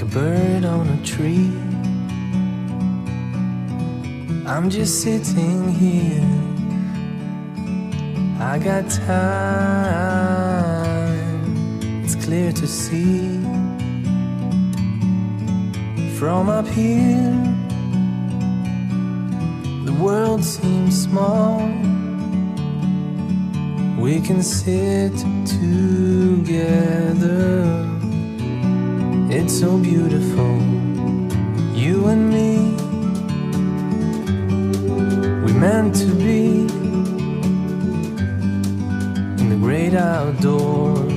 a bird on a tree. I'm just sitting here, I got time, it's clear to see. From up here, the world seems small. We can sit together, it's so beautiful, you and me. We meant to be in the great outdoors,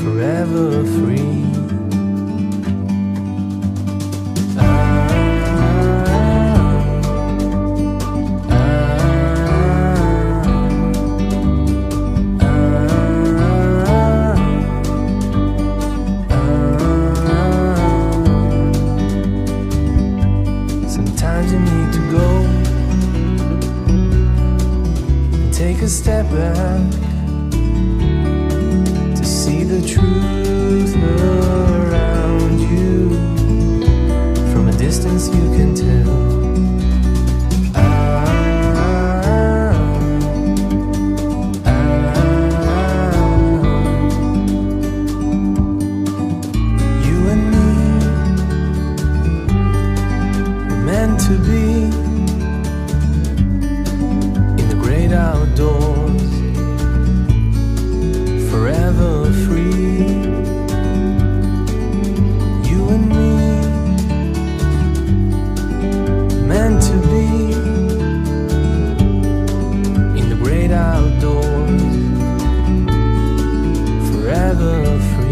forever free. Sometimes you need to go and take a step back to see the truth around you. From a distance you can tell. You and me were meant to be in the great outdoors, forever free. You and me, meant to be in the great outdoors, forever free.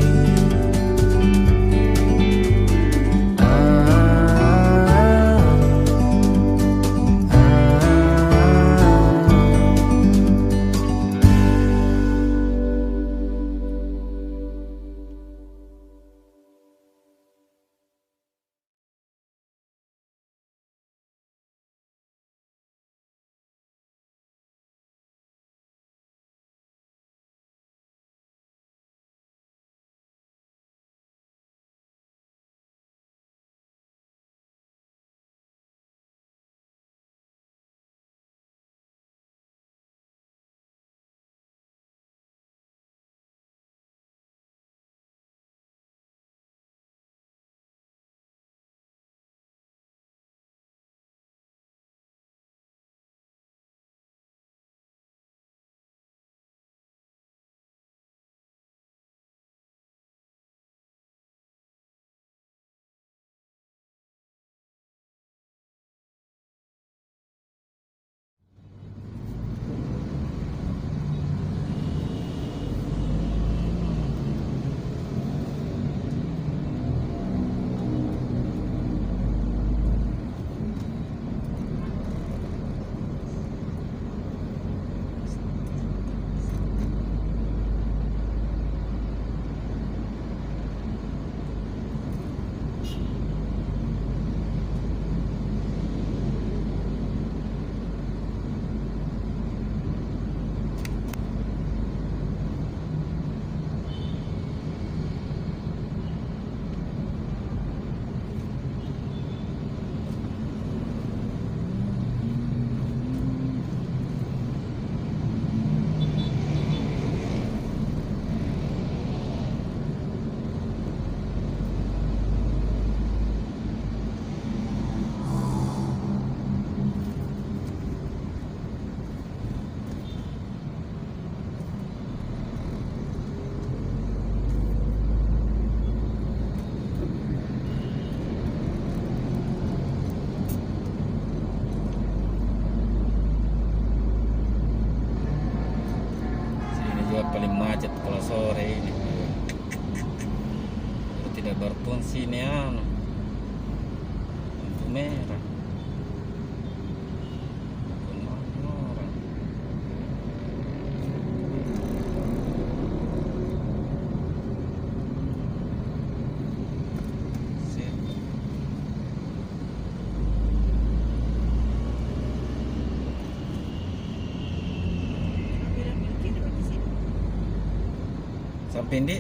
Paling macet kalau sore ini. Tidak berfungsi nih lampu merah. Sampai ini